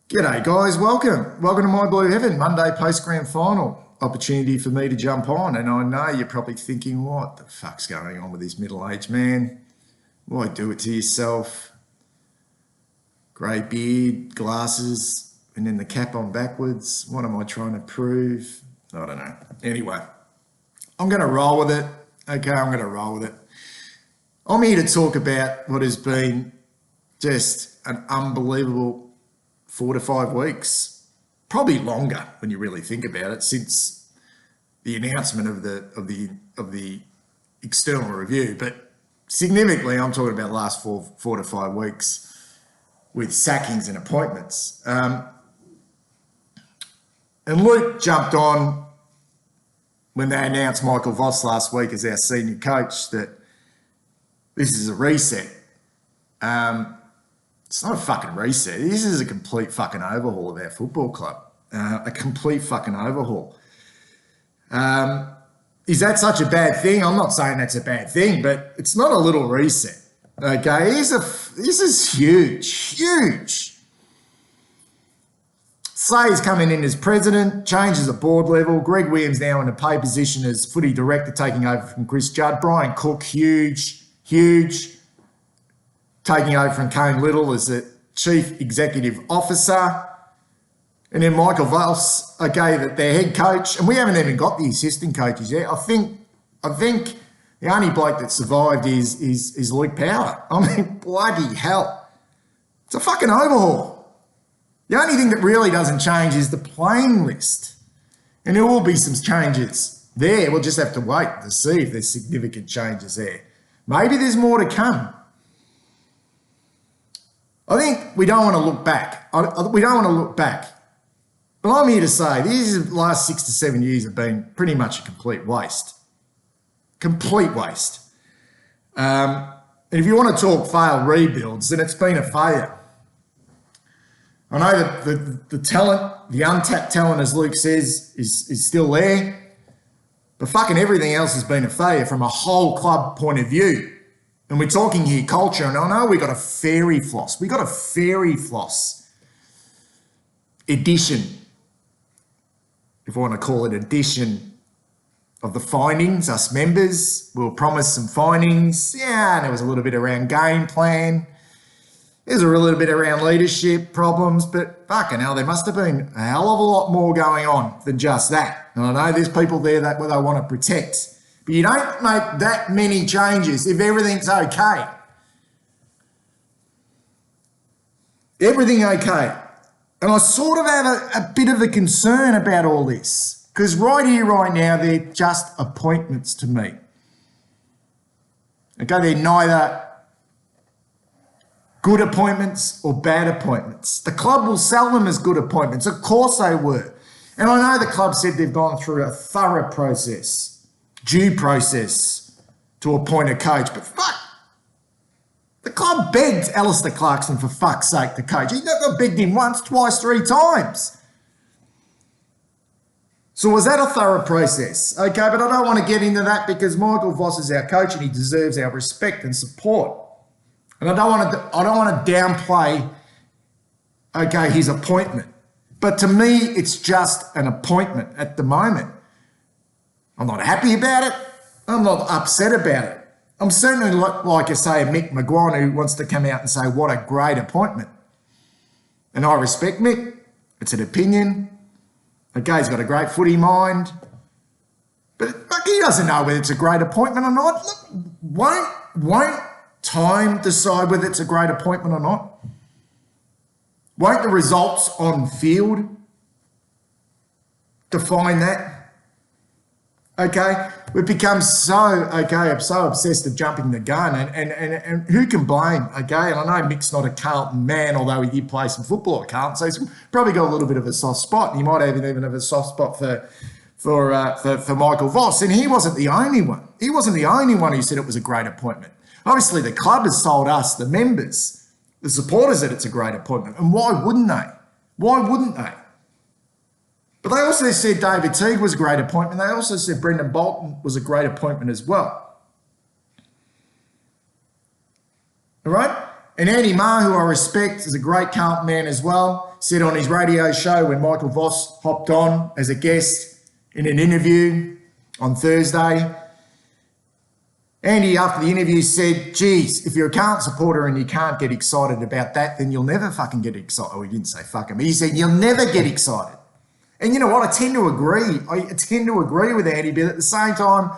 G'day guys, welcome to My Blue Heaven, Monday post-grand final. Opportunity for me to jump on, and I know you're probably thinking, what the fuck's going on with this middle-aged man? Why do it to yourself? Grey beard, glasses, and then the cap on backwards. What am I trying to prove? I don't know. Anyway, I'm going to roll with it. Okay, I'm going to roll with it. I'm here to talk about what has been just an unbelievable 4 to 5 weeks, probably longer when you really think about it, since the announcement of the external review. But significantly, I'm talking about the last four to 5 weeks with sackings and appointments. And Luke jumped on when they announced Michael Voss last week as our senior coach that this is a reset. It's not a fucking reset. This is a complete fucking overhaul of our football club. A complete fucking overhaul. Is that such a bad thing? I'm not saying that's a bad thing, but it's not a little reset. Okay, this is huge. Slay's coming in as president, changes at board level. Greg Williams now in a pay position as footy director, taking over from Chris Judd. Brian Cook, huge. Taking over from Kane Little as the chief executive officer. And then Michael Voss, okay, their head coach. And we haven't even got the assistant coaches yet. I think the only bloke that survived is Luke Power. I mean, bloody hell. It's a fucking overhaul. The only thing that really doesn't change is the playing list. And there will be some changes there. We'll just have to wait to see if there's significant changes there. Maybe there's more to come. I think we don't want to look back. But I'm here to say these last 6 to 7 years have been pretty much a complete waste. Complete waste. And if you want to talk failed rebuilds, then it's been a failure. I know that the talent, the untapped talent, as Luke says, is still there. But fucking everything else has been a failure from a whole club point of view. And we're talking here culture, and I know we got a fairy floss. We got a fairy floss edition, if I want to call it edition, of the findings, us members. We were promised some findings. Yeah, and there was a little bit around game plan. There's a little bit around leadership problems, but fucking hell, there must have been a hell of a lot more going on than just that. And I know there's people there that they want to protect. But you don't make that many changes if everything's okay. Everything okay. And I sort of have a bit of a concern about all this, because right here, right now, they're just appointments to me. Okay, they're neither good appointments or bad appointments. The club will sell them as good appointments. Of course they were. And I know the club said they've gone through a thorough process, due process, to appoint a coach. But fuck, the club begged Alistair Clarkson, for fuck's sake, to coach. He never begged him once, twice, 3 times. So was that a thorough process? Okay, but I don't want to get into that because Michael Voss is our coach and he deserves our respect and support. And I don't want to downplay, okay, his appointment. But to me, it's just an appointment at the moment. I'm not happy about it. I'm not upset about it. I'm certainly like I say, Mick McGuire, who wants to come out and say, what a great appointment. And I respect Mick. It's an opinion. Okay, he's got a great footy mind. But he doesn't know whether it's a great appointment or not. Look, won't time decide whether it's a great appointment or not? Won't the results on field define that? Okay, we've become so obsessed with jumping the gun, and who can blame? Okay, and I know Mick's not a Carlton man, although he did play some football at Carlton, so he's probably got a little bit of a soft spot. He might even have a soft spot for Michael Voss, and he wasn't the only one. He wasn't the only one who said it was a great appointment. Obviously, the club has told us, the members, the supporters, that it's a great appointment, and why wouldn't they? Why wouldn't they? But they also said David Teague was a great appointment. They also said Brendan Bolton was a great appointment as well. All right? And Andy Marr, who I respect, is a great Carlton man as well. said on his radio show when Michael Voss hopped on as a guest in an interview on Thursday, Andy, after the interview, said, geez, if you're a Carlton supporter and you can't get excited about that, then you'll never fucking get excited. Oh, he didn't say fucking, but he said, you'll never get excited. And you know what? I tend to agree. I tend to agree with Andy, but at the same time,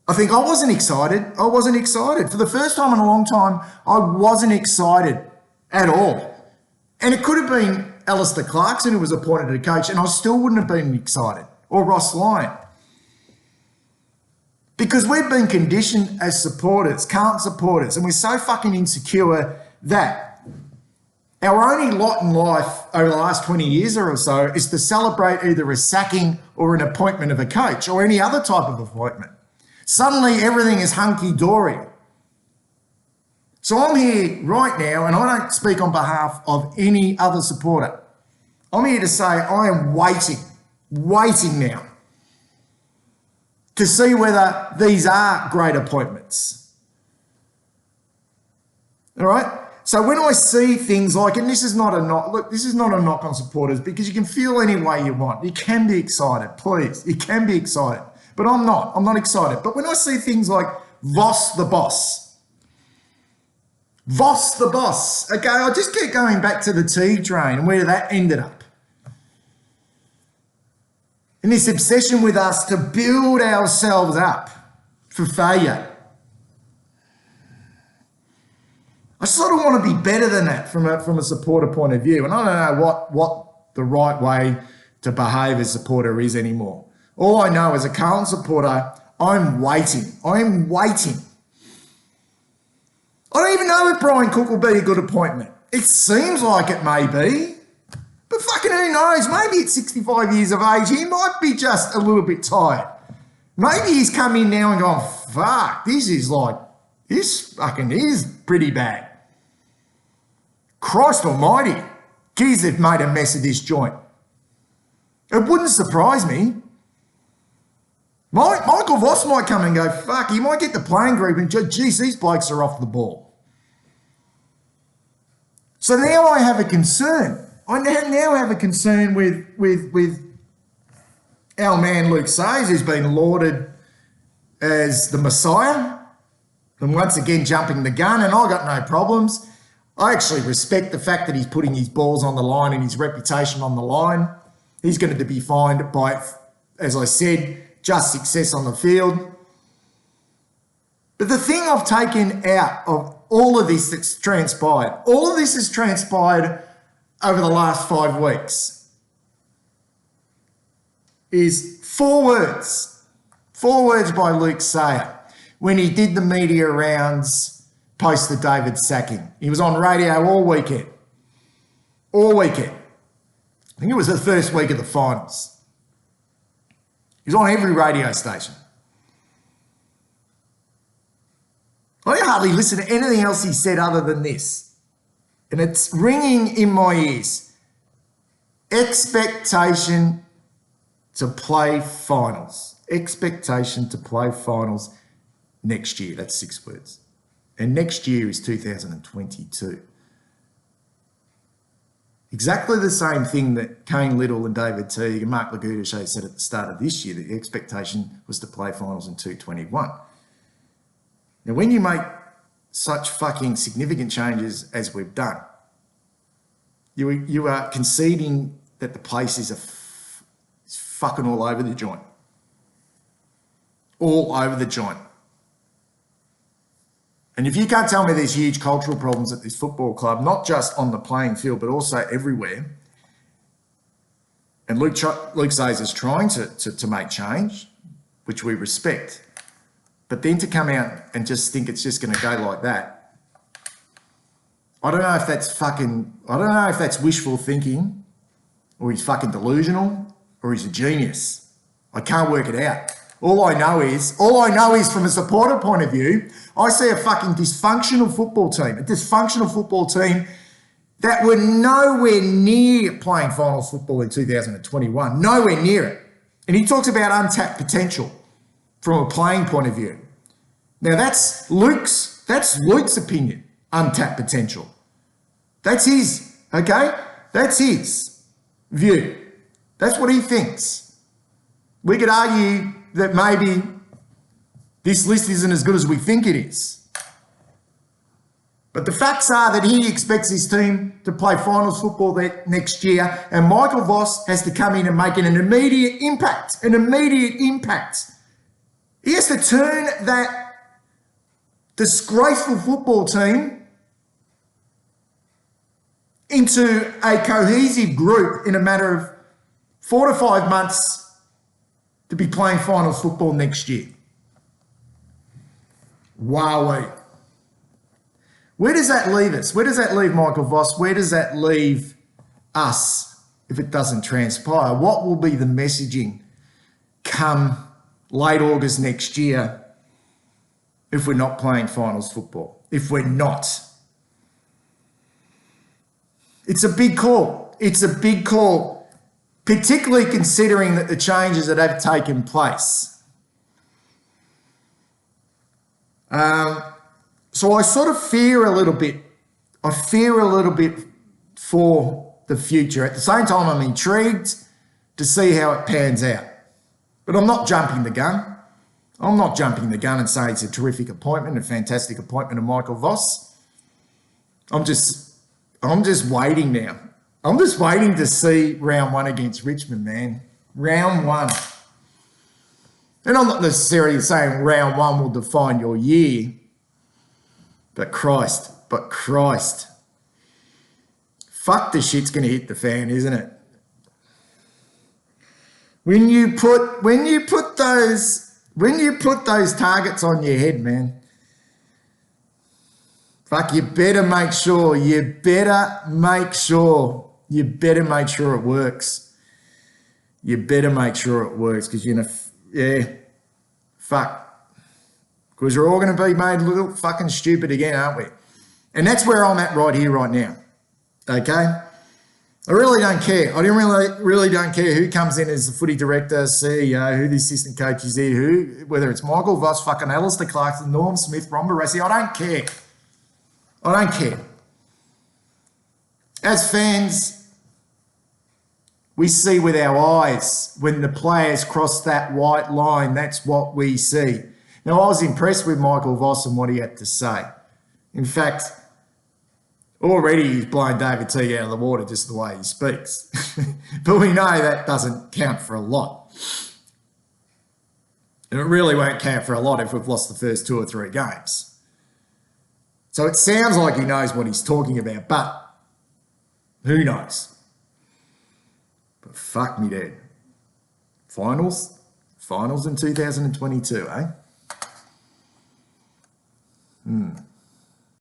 I think I wasn't excited. I wasn't excited. For the first time in a long time, I wasn't excited at all. And it could have been Alistair Clarkson who was appointed a coach, and I still wouldn't have been excited, or Ross Lyon. Because we've been conditioned as supporters, Carlton supporters, and we're so fucking insecure that our only lot in life over the last 20 years or so is to celebrate either a sacking or an appointment of a coach or any other type of appointment. Suddenly everything is hunky-dory. So I'm here right now, and I don't speak on behalf of any other supporter. I'm here to say I am waiting now to see whether these are great appointments. All right? So when I see things like, and this is not a knock, look, this is not a knock on supporters because you can feel any way you want. You can be excited, please. You can be excited. But I'm not excited. But when I see things like Voss the boss, okay, I just keep going back to the tea train and where that ended up. And this obsession with us to build ourselves up for failure. I sort of want to be better than that from a supporter point of view. And I don't know what the right way to behave as a supporter is anymore. All I know as a Carlton supporter, I'm waiting. I don't even know if Brian Cook will be a good appointment. It seems like it may be. But fucking who knows? Maybe at 65 years of age, he might be just a little bit tired. Maybe he's come in now and gone, fuck, this fucking is pretty bad. Christ almighty. Geez, they've made a mess of this joint. It wouldn't surprise me. Michael Voss might come and go, fuck, he might get the playing group and geez, these blokes are off the ball. So now I have a concern. I now have a concern with our man Luke Sayers, who's been lauded as the Messiah, and once again jumping the gun, and I got no problems. I actually respect the fact that he's putting his balls on the line and his reputation on the line. He's going to be fined by, as I said, just success on the field. But the thing I've taken out of all of this that's transpired, all of this has transpired over the last 5 weeks, is 4 words. 4 words by Luke Sayer when he did the media rounds post the David sacking. He was on radio all weekend. All weekend. I think it was the first week of the finals. He was on every radio station. I didn't hardly listen to anything else he said other than this. And it's ringing in my ears. Expectation to play finals. Expectation to play finals next year. That's 6 words. And next year is 2022. Exactly the same thing that Kane Little and David Teague and Mark Laguerre said at the start of this year, that the expectation was to play finals in 2021. Now, when you make such fucking significant changes as we've done, you are conceding that the place is it's fucking all over the joint. All over the joint. And if you can't tell me there's huge cultural problems at this football club, not just on the playing field, but also everywhere, and Luke Sayers is trying to make change, which we respect, but then to come out and just think it's just going to go like that, I don't know if that's wishful thinking, or he's fucking delusional, or he's a genius. I can't work it out. All I know is from a supporter point of view, I see a fucking dysfunctional football team that were nowhere near playing finals football in 2021, nowhere near it. And he talks about untapped potential from a playing point of view. Now that's Luke's opinion, untapped potential. That's his, okay? That's his view. That's what he thinks. We could argue that maybe this list isn't as good as we think it is. But the facts are that he expects his team to play finals football next year, and Michael Voss has to come in and make an immediate impact. He has to turn that disgraceful football team into a cohesive group in a matter of 4 to 5 months to be playing finals football next year. Wowee. Where does that leave us? Where does that leave Michael Voss? Where does that leave us if it doesn't transpire? What will be the messaging come late August next year if we're not playing finals football? If we're not. It's a big call. It's a big call, particularly considering that the changes that have taken place. So I sort of fear a little bit. I fear a little bit for the future. At the same time, I'm intrigued to see how it pans out. But I'm not jumping the gun. I'm not jumping the gun and saying it's a terrific appointment, a fantastic appointment of Michael Voss. I'm just waiting now. I'm just waiting to see round one against Richmond, man. Round one. And I'm not necessarily saying round one will define your year, but Christ, fuck, the shit's going to hit the fan, isn't it? When you put those targets on your head, man, fuck, you better make sure it works. You better make sure it works because fuck. Because we're all going to be made a little fucking stupid again, aren't we? And that's where I'm at right here, right now. Okay? I really don't care. I really don't care who comes in as the footy director, CEO, who the assistant coach is there, whether it's Michael Voss, fucking Alistair Clarkson, Norm Smith, Ron Barassi. I don't care. I don't care. As fans, we see with our eyes when the players cross that white line. That's what we see. Now, I was impressed with Michael Voss and what he had to say. In fact, already he's blown David Teague out of the water just the way he speaks. But we know that doesn't count for a lot. And it really won't count for a lot if we've lost the first 2 or 3 games. So it sounds like he knows what he's talking about, but who knows? But fuck me dead. Finals in 2022, eh?